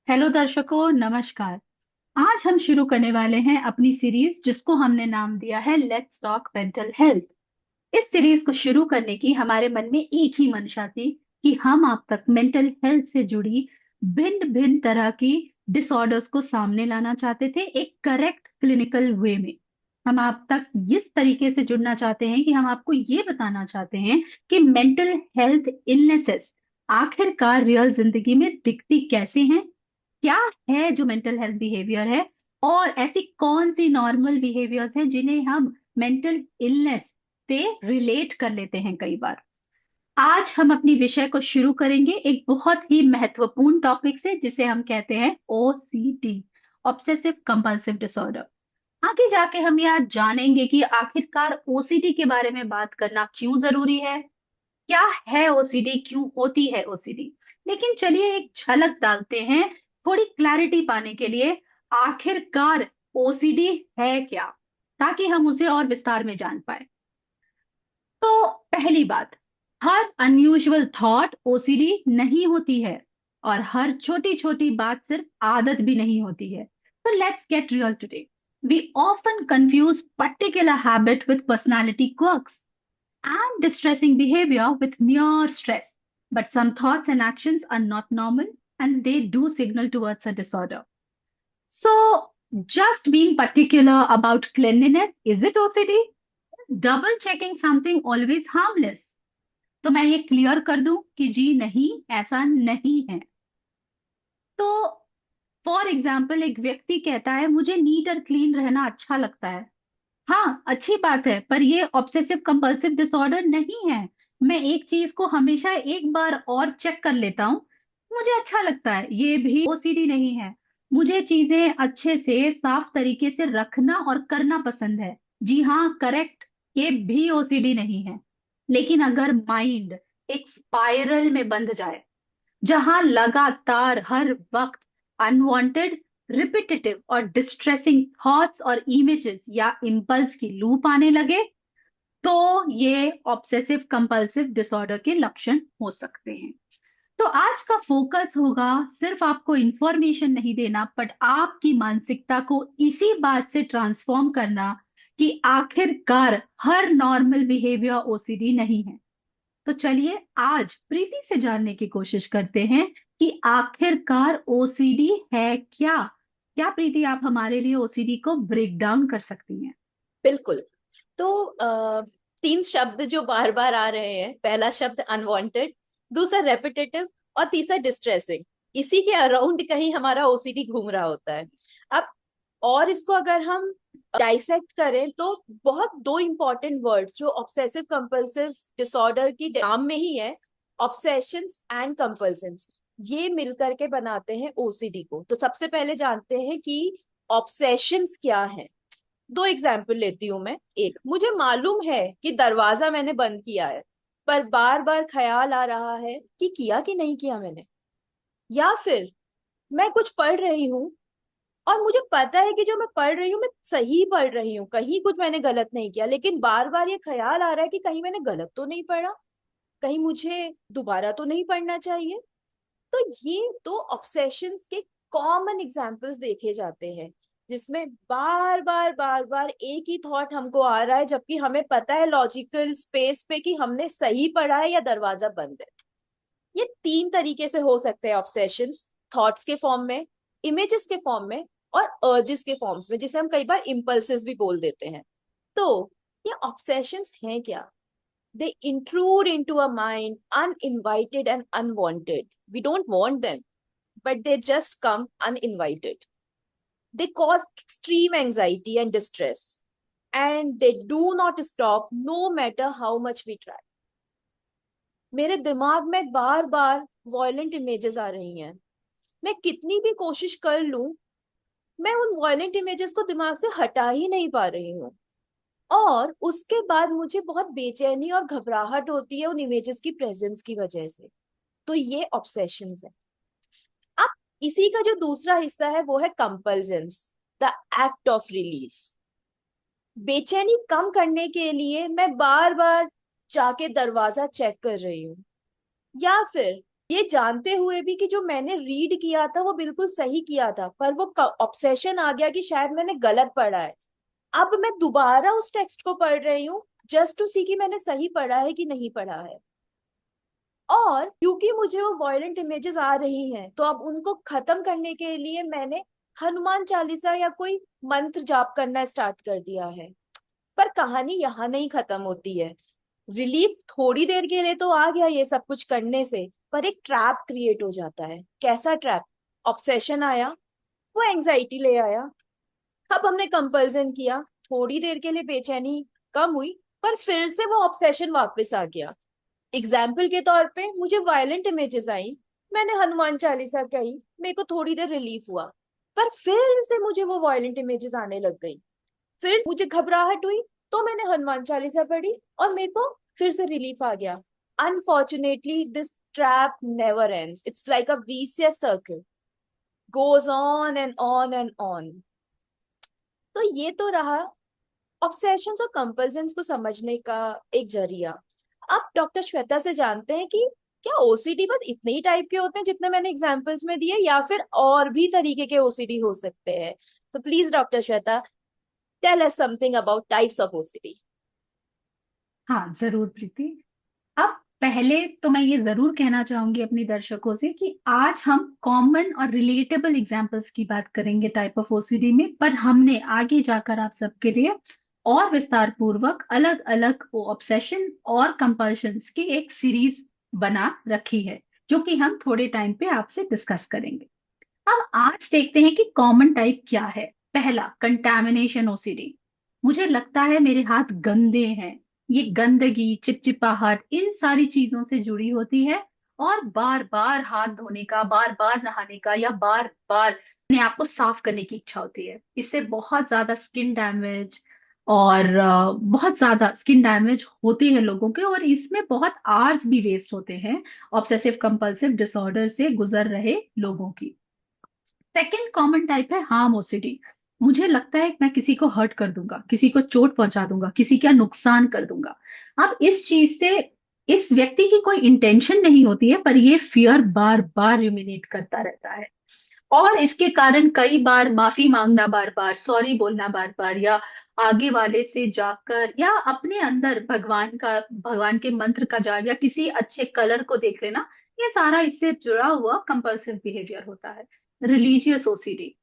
Hello दर्शकों, नमस्कार। आज हम शुरू करने वाले हैं अपनी सीरीज जिसको हमने नाम दिया है लेट्स टॉक मेंटल हेल्थ। इस सीरीज को शुरू करने की हमारे मन में एक ही मंशा थी कि हम आप तक मेंटल हेल्थ से जुड़ी भिन्न भिन्न तरह की डिसऑर्डर्स को सामने लाना चाहते थे, एक करेक्ट क्लिनिकल वे में। हम आप तक इस तरीके से जुड़ना चाहते हैं कि हम आपको ये बताना चाहते हैं कि मेंटल हेल्थ इलनेसेस आखिरकार रियल जिंदगी में दिखती कैसे हैं, क्या है जो मेंटल हेल्थ बिहेवियर है, और ऐसी कौन सी नॉर्मल बिहेवियर्स हैं जिन्हें हम मेंटल इलनेस से रिलेट कर लेते हैं कई बार। आज हम अपनी विषय को शुरू करेंगे एक बहुत ही महत्वपूर्ण टॉपिक से जिसे हम कहते हैं ओसीडी, ऑब्सेसिव कंपल्सिव डिसऑर्डर। आगे जाके हम यह जानेंगे कि आखिरकार ओसीडी के बारे में बात करना क्यों जरूरी है, क्या है ओसीडी, क्यों होती है ओसीडी। लेकिन चलिए एक झलक डालते हैं थोड़ी क्लैरिटी पाने के लिए, आखिरकार ओसीडी है क्या, ताकि हम उसे और विस्तार में जान पाए। तो पहली बात, हर अनयूजुअल थॉट ओसीडी नहीं होती है, और हर छोटी छोटी बात सिर्फ आदत भी नहीं होती है। तो let's get real today. We often confuse particular habit with personality quirks and distressing behavior with mere stress. But some thoughts and actions are not normal and they do signal towards a disorder. So, just being particular about cleanliness, is it OCD? Double checking something always harmless? तो मैं ये clear कर दूं कि जी नहीं, ऐसा नहीं है। तो फॉर एग्जाम्पल, एक व्यक्ति कहता है मुझे नीट और क्लीन रहना अच्छा लगता है। हाँ, अच्छी बात है, पर ये ऑब्सेसिव कंपल्सिव डिसऑर्डर नहीं है। मैं एक चीज को हमेशा एक बार और चेक कर लेता हूँ, मुझे अच्छा लगता है, ये भी ओसीडी नहीं है। मुझे चीजें अच्छे से साफ तरीके से रखना और करना पसंद है। जी हाँ, करेक्ट, ये भी ओसीडी नहीं है। लेकिन अगर माइंड एक स्पाइरल में बंध जाए, जहां लगातार हर वक्त अनवांटेड, रिपीटेटिव और डिस्ट्रेसिंग थॉट्स और इमेजेस या इम्पल्स की लूप आने लगे, तो ये ऑब्सेसिव कंपल्सिव डिसऑर्डर के लक्षण हो सकते हैं। तो आज का फोकस होगा सिर्फ आपको इंफॉर्मेशन नहीं देना, बट आपकी मानसिकता को इसी बात से ट्रांसफॉर्म करना कि आखिरकार हर नॉर्मल बिहेवियर ओसीडी नहीं है। तो चलिए आज प्रीति से जानने की कोशिश करते हैं कि आखिरकार ओसीडी है क्या। क्या प्रीति, आप हमारे लिए ओसीडी को ब्रेक डाउन कर सकती हैं? बिल्कुल। तो तीन शब्द जो बार बार आ रहे हैं, पहला शब्द अनवांटेड, दूसरा रेपिटेटिव और तीसरा डिस्ट्रेसिंग। इसी के अराउंड कहीं हमारा ओसीडी घूम रहा होता है। अब और इसको अगर हम डाइसेक्ट करें तो बहुत दो इंपॉर्टेंट वर्ड्स जो ऑब्सेसिव कंपल्सिव डिसऑर्डर की नाम में ही है, ऑब्सेशंस एंड कंपल्सन्स, ये मिलकर के बनाते हैं ओसीडी को। तो सबसे पहले जानते हैं कि ऑब्सेशंस क्या है। दो एग्जाम्पल लेती हूं मैं। एक, मुझे मालूम है कि दरवाजा मैंने बंद किया है, पर बार बार ख्याल आ रहा है कि किया कि नहीं किया मैंने। या फिर मैं कुछ पढ़ रही हूँ और मुझे पता है कि जो मैं पढ़ रही हूँ मैं सही पढ़ रही हूँ, कहीं कुछ मैंने गलत नहीं किया, लेकिन बार बार ये ख्याल आ रहा है कि कहीं मैंने गलत तो नहीं पढ़ा, कहीं मुझे दोबारा तो नहीं पढ़ना चाहिए। तो ये दो ऑब्सेशंस के कॉमन एग्जाम्पल्स देखे जाते हैं, जिसमें बार बार एक ही थॉट हमको आ रहा है, जबकि हमें पता है लॉजिकल स्पेस पे कि हमने सही पढ़ा है या दरवाजा बंद है। ये तीन तरीके से हो सकते हैं ऑब्सेशंस: थॉट्स के फॉर्म में, इमेजेस के फॉर्म में, और अर्जेस के फॉर्म्स में, जिसे हम कई बार इम्पल्सिस भी बोल देते हैं। तो ये ऑब्सेशंस हैं क्या? They intrude into our mind uninvited and unwanted. We don't want them, but they just come uninvited. They cause extreme anxiety and distress, and they do not stop no matter how much we try. मेरे दिमाग में बार बार violent images आ रही हैं। मैं कितनी भी कोशिश कर लूं, मैं उन वॉयलेंट इमेजेस को दिमाग से हटा ही नहीं पा रही हूँ। और उसके बाद मुझे बहुत बेचैनी और घबराहट होती है उन इमेजेस की प्रेजेंस की वजह से। तो ये ऑब्सेशंस है। अब इसी का जो दूसरा हिस्सा है वो है कंपल्जन्स, द एक्ट ऑफ रिलीफ। बेचैनी कम करने के लिए मैं बार बार जाके दरवाजा चेक कर रही हूँ, या फिर ये जानते हुए भी कि जो मैंने रीड किया था वो बिल्कुल सही किया था, पर वो ऑब्सेशन आ गया कि शायद मैंने गलत पढ़ा है। अब मैं दोबारा उस टेक्स्ट को पढ़ रही हूँ जस्ट टू सी कि मैंने सही पढ़ा है कि नहीं पढ़ा है। और क्योंकि मुझे वो वॉयलेंट इमेजेस आ रही हैं, तो अब उनको खत्म करने के लिए मैंने हनुमान चालीसा या कोई मंत्र जाप करना स्टार्ट कर दिया है। पर कहानी यहाँ नहीं खत्म होती है। रिलीफ थोड़ी देर के लिए तो आ गया ये सब कुछ करने से, पर एक ट्रैप क्रिएट हो जाता है। कैसा ट्रैप? ऑब्सेशन आया, वो एंजाइटी ले आया। अब हमने कंपल्सन किया, थोड़ी देर के लिए बेचैनी कम हुई, पर फिर से वो ऑब्सेशन वापस आ गया। एग्जाम्पल के तौर पे मुझे वायलेंट इमेजेस आई, मैंने हनुमान चालीसा कही, मेरे को थोड़ी देर रिलीफ हुआ, पर फिर से मुझे वो वायलेंट इमेजेस आने लग गई। फिर मुझे घबराहट हुई, तो मैंने हनुमान चालीसा पढ़ी और मेरे को फिर से रिलीफ आ गया। Unfortunately this trap never ends, it's like a vicious circle, goes on and on and on. तो ये तो रहा ऑब्सेशंस और कंपल्शंस को समझने का एक जरिया। अब डॉक्टर श्वेता से जानते हैं कि क्या ओसीडी बस इतने ही टाइप के होते हैं जितने मैंने एग्जांपल्स में दिए, या फिर और भी तरीके के ओसीडी हो सकते हैं? तो please doctor Shweta, tell us something about types of OCD. हाँ जरूर प्रीति। अब पहले तो मैं ये जरूर कहना चाहूंगी अपनी दर्शकों से कि आज हम कॉमन और रिलेटेबल एग्जांपल्स की बात करेंगे टाइप ऑफ ओसीडी में, पर हमने आगे जाकर आप सबके लिए और विस्तार पूर्वक अलग अलग ऑब्सेशन और कंपल्शंस की एक सीरीज बना रखी है, जो कि हम थोड़े टाइम पे आपसे डिस्कस करेंगे। अब आज देखते हैं कि कॉमन टाइप क्या है। पहला, कंटामिनेशन ओसीडी। मुझे लगता है मेरे हाथ गंदे हैं। ये गंदगी, चिपचिपाहट, इन सारी चीजों से जुड़ी होती है, और बार बार हाथ धोने का, बार बार नहाने का, या बार बार अपने आप को साफ करने की इच्छा होती है। इससे बहुत ज्यादा स्किन डैमेज और बहुत ज्यादा स्किन डैमेज होती है लोगों के, और इसमें बहुत आवर्स भी वेस्ट होते हैं ऑब्सेसिव कंपल्सिव डिसऑर्डर से गुजर रहे लोगों की। सेकेंड कॉमन टाइप है हार्म ओसीडी। मुझे लगता है कि मैं किसी को हर्ट कर दूंगा, किसी को चोट पहुंचा दूंगा, किसी का नुकसान कर दूंगा। अब इस चीज से इस व्यक्ति की कोई इंटेंशन नहीं होती है, पर ये फियर बार बार रुमिनेट करता रहता है, और इसके कारण कई बार माफी मांगना, बार बार सॉरी बोलना, बार बार, या आगे वाले से जाकर, या अपने अंदर भगवान के मंत्र का जाप, या किसी अच्छे कलर को देख लेना, ये सारा इससे जुड़ा हुआ कंपल्सिव बिहेवियर होता है। Religious OCD.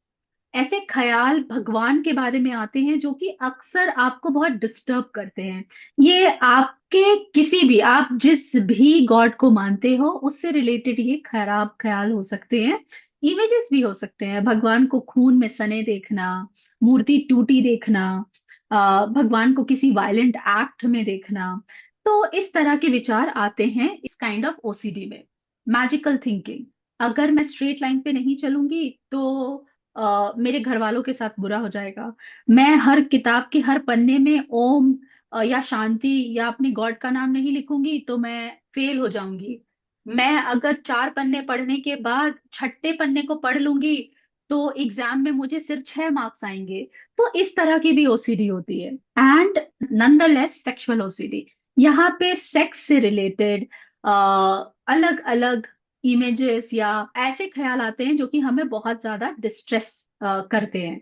ऐसे ख्याल भगवान के बारे में आते हैं जो कि अक्सर आपको बहुत डिस्टर्ब करते हैं। ये आपके किसी भी, आप जिस भी गॉड को मानते हो उससे रिलेटेड ये खराब ख्याल हो सकते हैं। इमेजेस भी हो सकते हैं, भगवान को खून में सने देखना, मूर्ति टूटी देखना, भगवान को किसी वायलेंट एक्ट में देखना। तो इस तरह के विचार आते हैं इस काइंड ऑफ ओसीडी में। Magical thinking. अगर मैं स्ट्रेट लाइन पे नहीं चलूंगी तो मेरे घर वालों के साथ बुरा हो जाएगा। मैं हर किताब के हर पन्ने में ओम या शांति या अपने गॉड का नाम नहीं लिखूंगी तो मैं फेल हो जाऊंगी। मैं अगर 4 पन्ने पढ़ने के बाद छठे पन्ने को पढ़ लूंगी तो एग्जाम में मुझे सिर्फ 6 मार्क्स आएंगे। तो इस तरह की भी ओसीडी होती है। And nonetheless sexual OCD. यहाँ पे सेक्स से रिलेटेड अलग अलग इमेजेस या ऐसे ख्याल आते हैं जो कि हमें बहुत ज्यादा डिस्ट्रेस करते हैं।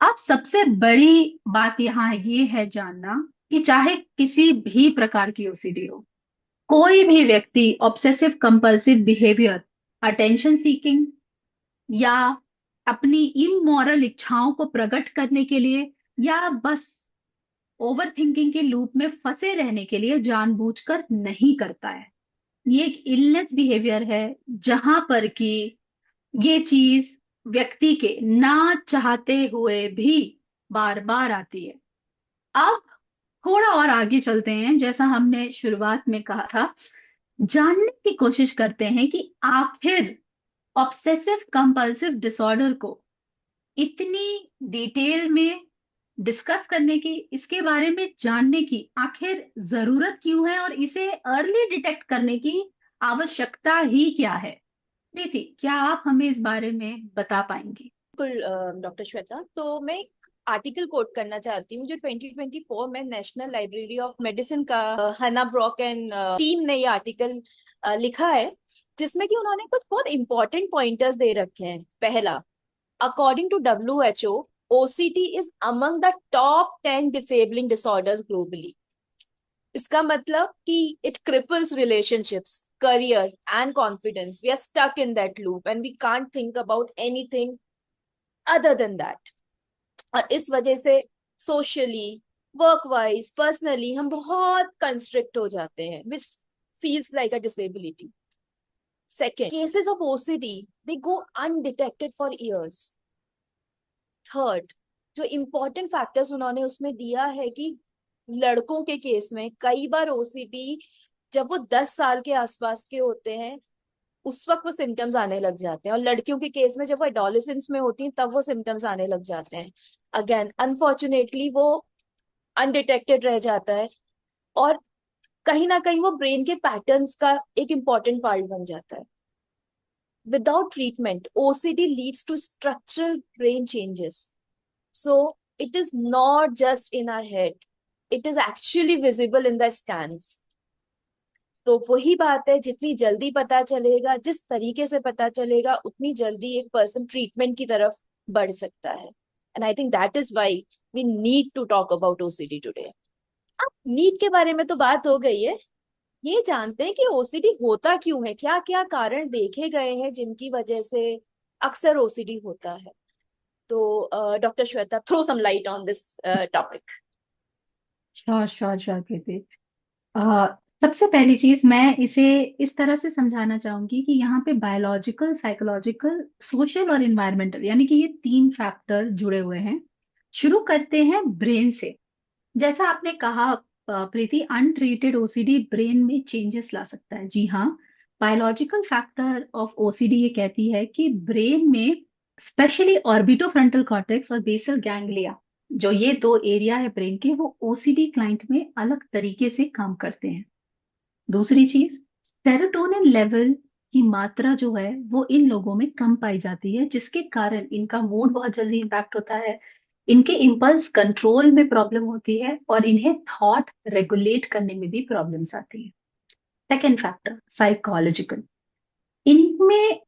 अब सबसे बड़ी बात यहाँ ये है जानना कि चाहे किसी भी प्रकार की ओसीडी हो, कोई भी व्यक्ति obsessive compulsive behaviour, attention seeking, या अपनी इमोरल इच्छाओं को प्रकट करने के लिए, या बस ओवर थिंकिंग के लूप में फंसे रहने के लिए जानबूझकर नहीं करता है। ये एक इलनेस बिहेवियर है, जहां पर कि ये चीज व्यक्ति के ना चाहते हुए भी बार बार आती है। अब थोड़ा और आगे चलते हैं, जैसा हमने शुरुआत में कहा था, जानने की कोशिश करते हैं कि आखिर ऑब्सेसिव कंपल्सिव डिसऑर्डर को इतनी डिटेल में डिस्कस करने की, इसके बारे में जानने की आखिर जरूरत क्यों है, और इसे अर्ली डिटेक्ट करने की आवश्यकता ही क्या है। प्रीति, क्या आप हमें इस बारे में बता पाएंगी? बिल्कुल डॉक्टर श्वेता, तो मैं एक आर्टिकल कोट करना चाहती हूँ जो 2024 में नेशनल लाइब्रेरी ऑफ मेडिसिन का हना ब्रॉक एंड टीम ने ये आर्टिकल लिखा है। जिसमें कि उन्होंने कुछ बहुत इंपॉर्टेंट पॉइंटर्स दे रखे हैं। पहला, according to WHO, OCD is among the top 10 disabling disorders globally. इसका मतलब कि it cripples relationships, career and confidence. We are stuck in that loop and we can't think about anything other than that. और इस वजह से socially, work wise, personally हम बहुत constrict हो जाते हैं, विच feels like a disability. Second, cases of OCD, they go undetected for years. Third, जो important factors उन्होंने उसमें दिया है कि लड़कों के केस में कई बार OCD जब वो 10 साल के आसपास के होते हैं उस वक्त वो सिम्टम्स आने लग जाते हैं, और लड़कियों के केस में जब वो एडोलेसेंस में होती हैं तब वो सिम्टम्स आने लग जाते हैं। अगेन अनफॉर्चुनेटली वो अनडिटेक्टेड रह जाता है, और कहीं ना कहीं वो ब्रेन के पैटर्न्स का एक इम्पॉर्टेंट पार्ट बन जाता है। Without treatment, OCD leads to structural brain changes. So it is not just in our head, it is actually visible in the scans. तो वही बात है, जितनी जल्दी पता चलेगा, जिस तरीके से पता चलेगा, उतनी जल्दी एक पर्सन ट्रीटमेंट की तरफ बढ़ सकता है। And I think that is why we need to talk about OCD today. अब नीड के बारे में तो बात हो गई है, ये जानते हैं कि OCD होता क्यों है, क्या क्या कारण देखे गए हैं जिनकी वजह से अक्सर OCD होता है। तो doctor Shweta, throw some light on this topic. Sure sure sure Kriti. अ, सबसे पहली चीज मैं इसे इस तरह से समझाना चाहूंगी कि यहाँ पे बायोलॉजिकल, साइकोलॉजिकल, सोशल और इन्वायरमेंटल, यानी कि ये तीन फैक्टर जुड़े हुए हैं। शुरू करते हैं ब्रेन से। जैसा आपने कहा प्रीति, अनट्रीटेड ओसीडी ब्रेन में चेंजेस ला सकता है। जी हाँ, बायोलॉजिकल फैक्टर ऑफ ओसीडी ये कहती है कि ब्रेन में स्पेशली ऑर्बिटोफ्रंटल कॉर्टेक्स और बेसल गैंग्लिया, जो ये दो एरिया है ब्रेन के, वो ओसीडी क्लाइंट में अलग तरीके से काम करते हैं। दूसरी चीज, सेरोटोनिन लेवल की मात्रा जो है वो इन लोगों में कम पाई जाती है, जिसके कारण इनका मूड बहुत जल्दी इंपैक्ट होता है, इनके इम्पल्स कंट्रोल में प्रॉब्लम होती है और इन्हें थॉट रेगुलेट करने में भी प्रॉब्लम्स आती है। Second factor, psychological. इनमें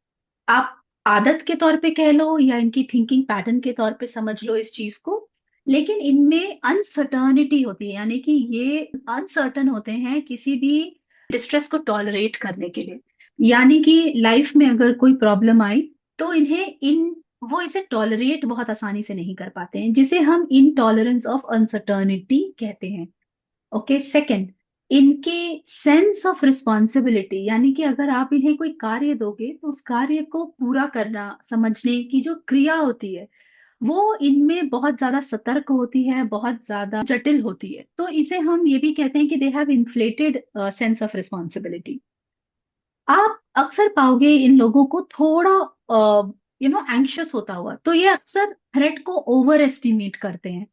आप आदत के तौर पे कह लो या इनकी थिंकिंग पैटर्न के तौर पे समझ लो इस चीज को, लेकिन इनमें अनसर्टनिटी होती है, यानी कि ये अनसर्टन होते हैं किसी भी डिस्ट्रेस को टॉलरेट करने के लिए। यानी कि लाइफ में अगर कोई प्रॉब्लम आई तो इन्हें इन वो इसे टॉलरेट बहुत आसानी से नहीं कर पाते हैं, जिसे हम इनटॉलरेंस ऑफ अनसर्टनिटी कहते हैं। ओके, सेकंड, इनके सेंस ऑफ रिस्पॉन्सिबिलिटी, यानी कि अगर आप इन्हें कोई कार्य दोगे तो उस कार्य को पूरा करना, समझने की जो क्रिया होती है वो इनमें बहुत ज्यादा सतर्क होती है, बहुत ज्यादा जटिल होती है। तो इसे हम ये भी कहते हैं कि they have inflated sense of responsibility. आप अक्सर पाओगे इन लोगों को थोड़ा एंग्शियस होता हुआ, तो ये अक्सर थ्रेट को ओवर एस्टिमेट करते हैं।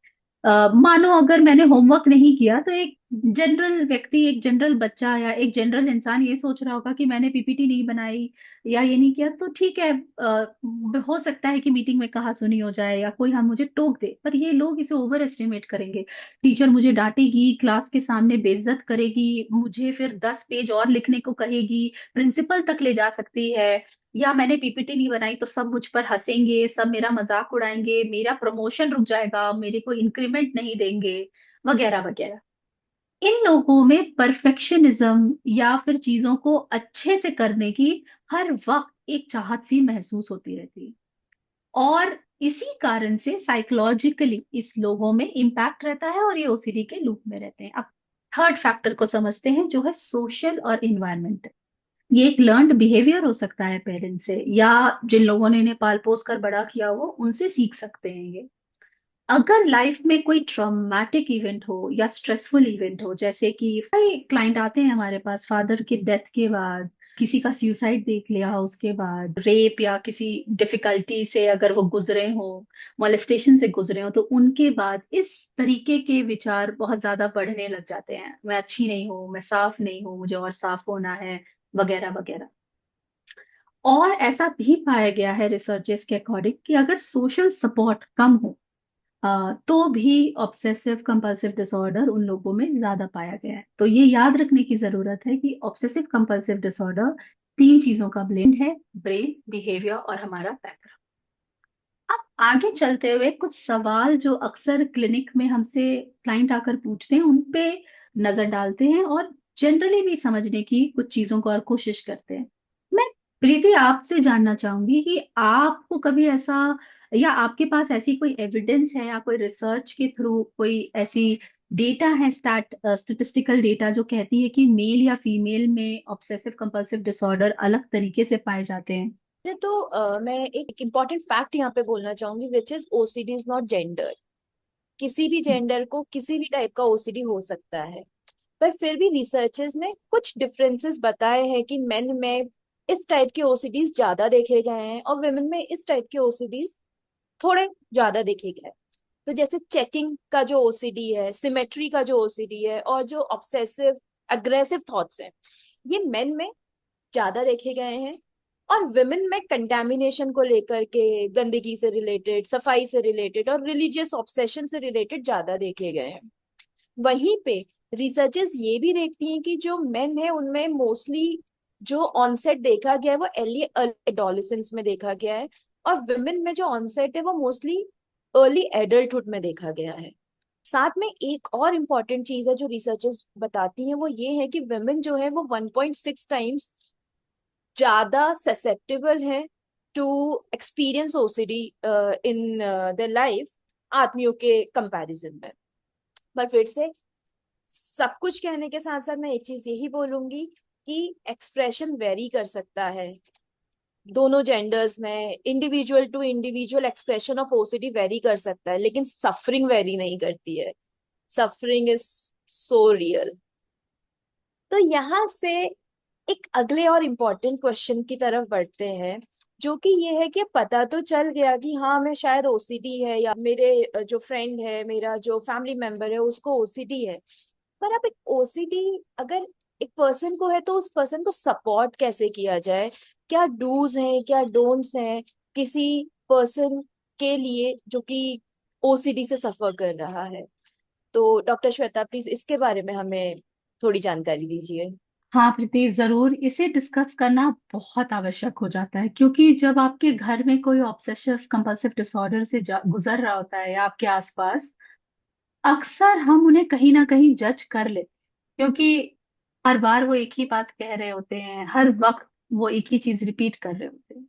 मानो अगर मैंने होमवर्क नहीं किया तो एक जनरल व्यक्ति, एक जनरल बच्चा या एक जनरल इंसान ये सोच रहा होगा कि मैंने पीपीटी नहीं बनाई या ये नहीं किया तो ठीक है, हो सकता है कि मीटिंग में कहा सुनी हो जाए या कोई हम मुझे टोक दे। पर ये लोग इसे ओवर एस्टिमेट करेंगे। टीचर मुझे डांटेगी, क्लास के सामने बेइज्जत करेगी, मुझे फिर 10 पेज और लिखने को कहेगी, प्रिंसिपल तक ले जा सकती है, या मैंने पीपीटी नहीं बनाई तो सब मुझ पर हंसेंगे, सब मेरा मजाक उड़ाएंगे, मेरा प्रमोशन रुक जाएगा, मेरे को इंक्रीमेंट नहीं देंगे, वगैरह वगैरह। इन लोगों में परफेक्शनिज्म या फिर चीजों को अच्छे से करने की हर वक्त एक चाहत सी महसूस होती रहती है, और इसी कारण से साइकोलॉजिकली इस लोगों में इम्पैक्ट रहता है और ये ओसीडी के लूप में रहते हैं। अब थर्ड फैक्टर को समझते हैं, जो है सोशल और इन्वायरमेंट। ये एक लर्न्ड बिहेवियर हो सकता है पेरेंट्स से, या जिन लोगों ने इन्हें पाल पोस कर बड़ा किया हो उनसे सीख सकते हैं ये। अगर लाइफ में कोई ट्रॉमेटिक इवेंट हो या स्ट्रेसफुल इवेंट हो, जैसे कि कई क्लाइंट आते हैं हमारे पास फादर की डेथ के बाद, किसी का सुसाइड देख लिया हो, उसके बाद रेप या किसी डिफिकल्टी से अगर वो गुजरे हो, मोलेस्टेशन से गुजरे हो, तो उनके बाद इस तरीके के विचार बहुत ज्यादा बढ़ने लग जाते हैं। मैं अच्छी नहीं हूँ, मैं साफ नहीं हूँ, मुझे और साफ होना है, वगैरह वगैरह। और ऐसा भी पाया गया है रिसर्चेस के अकॉर्डिंग कि अगर सोशल सपोर्ट कम हो तो भी ऑब्सेसिव कंपल्सिव डिसऑर्डर उन लोगों में ज्यादा पाया गया है। तो ये याद रखने की जरूरत है कि ऑब्सेसिव कंपल्सिव डिसऑर्डर तीन चीजों का ब्लेंड है, ब्रेन, बिहेवियर और हमारा बैकग्राउंड। अब आगे चलते हुए कुछ सवाल जो अक्सर क्लिनिक में हमसे क्लाइंट आकर पूछते हैं उन पे नजर डालते हैं और जनरली भी समझने की कुछ चीजों को और कोशिश करते हैं। मैं प्रीति आपसे जानना चाहूंगी कि आपको कभी ऐसा, या आपके पास ऐसी कोई एविडेंस है या कोई रिसर्च के थ्रू कोई ऐसी डेटा है, स्टैटिस्टिकल डेटा जो कहती है कि मेल या फीमेल में ऑब्सेसिव कंपल्सिव डिसऑर्डर अलग तरीके से पाए जाते हैं? तो मैं एक इम्पॉर्टेंट फैक्ट यहाँ पे बोलना चाहूंगी, which is OCD is not gender. किसी भी जेंडर को किसी भी टाइप का ओसीडी हो सकता है। पर फिर भी रिसर्चर्स ने कुछ डिफरेंसेस बताए हैं कि मेन में इस टाइप के ओसीडीज ज्यादा देखे गए हैं और वुमेन में इस टाइप के ओसीडीज थोड़े ज्यादा देखे गए हैं। तो जैसे चेकिंग का जो ओसीडी है, सिमेट्री का जो ओसीडी है, और जो ऑब्सेसिव अग्रेसिव थॉट्स हैं, ये मेन में ज्यादा देखे गए हैं। और विमेन में कंटेमिनेशन को लेकर के, गंदगी से रिलेटेड, सफाई से रिलेटेड और रिलीजियस ऑब्सेशन से रिलेटेड ज्यादा देखे गए हैं। वहीं पे रिसर्चेस ये भी देखती हैं कि जो मेन है उनमें मोस्टली जो ऑनसेट देखा गया है वो अर्ली एडोलेसेंस में देखा गया है, और विमेन में जो ऑनसेट है वो मोस्टली अर्ली एडल्टहुड में देखा गया है। साथ में एक और इम्पॉर्टेंट चीज है जो रिसर्चर्स बताती हैं, वो ये है कि विमेन जो है वो 1.6 टाइम्स ज्यादा ससेप्टेबल है to experience OCD in the life, आदमियों के कंपैरिजन में। पर फिर से सब कुछ कहने के साथ साथ मैं एक चीज यही बोलूंगी कि एक्सप्रेशन वेरी कर सकता है दोनों जेंडर्स में। Individual to individual expression of OCD vary कर सकता है, लेकिन सफरिंग वेरी नहीं करती है। Suffering is so real. तो यहाँ से एक अगले और इम्पोर्टेंट क्वेश्चन की तरफ बढ़ते हैं, जो कि ये है कि पता तो चल गया कि हाँ हमें शायद ओसीडी है, या मेरे जो फ्रेंड है, मेरा जो फैमिली मेंबर है उसको ओसीडी है। पर अब एक ओसीडी अगर एक पर्सन को है तो उस पर्सन को सपोर्ट कैसे किया जाए? क्या डूज हैं, क्या डोंट्स हैं किसी पर्सन के लिए जो कि ओसीडी से सफर कर रहा है? तो डॉक्टर श्वेता प्लीज इसके बारे में हमें थोड़ी जानकारी दीजिए। हाँ प्रीति, जरूर इसे डिस्कस करना बहुत आवश्यक हो जाता है, क्योंकि जब आपके घर में कोई ऑब्सेसिव कंपल्सिव डिसऑर्डर से गुजर रहा होता है या आपके आसपास, अक्सर हम उन्हें कहीं ना कहीं जज कर लेते हैं, क्योंकि हर बार वो एक ही बात कह रहे होते हैं, हर वक्त वो एक ही चीज रिपीट कर रहे होते हैं।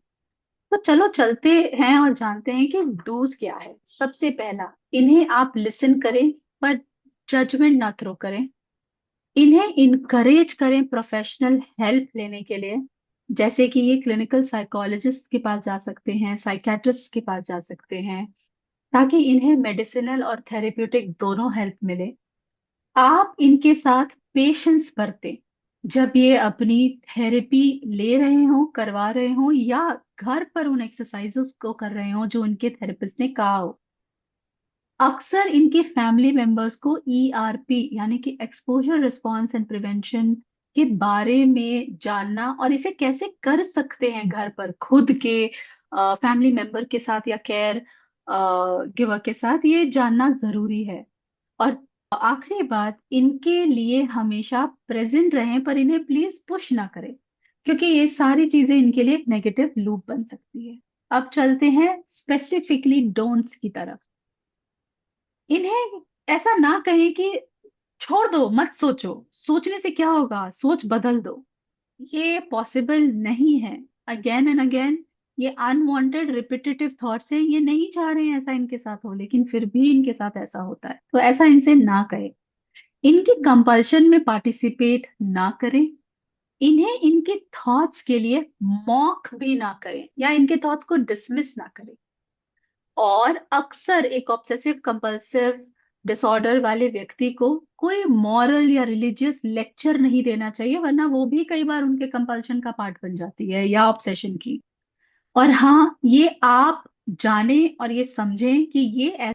तो चलो चलते हैं और जानते हैं कि डूज क्या है। सबसे पहला, इन्हें आप लिसन करें पर जजमेंट ना थ्रो करें। इन्हें इनकरेज करें प्रोफेशनल हेल्प लेने के लिए, जैसे कि ये क्लिनिकल साइकोलॉजिस्ट के पास जा सकते हैं, साइकेट्रिस्ट के पास जा सकते हैं, ताकि इन्हें मेडिसिनल और थेरेप्यूटिक दोनों हेल्प मिले। आप इनके साथ पेशेंस बरतें जब ये अपनी थेरेपी ले रहे हो, करवा रहे हो, या घर पर उन एक्सरसाइजेस को कर रहे हो जो उनके थेरेपिस्ट ने कहा हो। अक्सर इनके फैमिली मेंबर्स को ईआरपी यानी कि एक्सपोजर रिस्पॉन्स एंड प्रिवेंशन के बारे में जानना, और इसे कैसे कर सकते हैं घर पर खुद के फैमिली मेंबर के साथ या केयर गिवर के साथ, ये जानना जरूरी है। और आखिरी बात, इनके लिए हमेशा प्रेजेंट रहें पर इन्हें प्लीज पुश ना करें, क्योंकि ये सारी चीजें इनके लिए एक नेगेटिव लूप बन सकती है। अब चलते हैं स्पेसिफिकली डोंट्स की तरफ। इन्हें ऐसा ना कहें कि छोड़ दो, मत सोचो, सोचने से क्या होगा, सोच बदल दो। ये पॉसिबल नहीं है। अगेन एंड अगेन ये अनवांटेड रिपीटेटिव थॉट्स हैं, ये नहीं चाह रहे हैं ऐसा इनके साथ हो, लेकिन फिर भी इनके साथ ऐसा होता है, तो ऐसा इनसे ना करें। इनकी कंपल्शन में पार्टिसिपेट ना करें। इन्हें इनके थॉट्स के लिए मॉक भी ना करें या इनके थॉट्स को डिसमिस ना करें। और अक्सर एक ऑब्सेसिव कंपल्सिव डिसऑर्डर वाले व्यक्ति को कोई मॉरल या रिलीजियस लेक्चर नहीं देना चाहिए, वरना वो भी कई बार उनके कंपल्शन का पार्ट बन जाती है या ऑब्सेशन की। और हाँ, ये आप जाने और ये समझें कि ये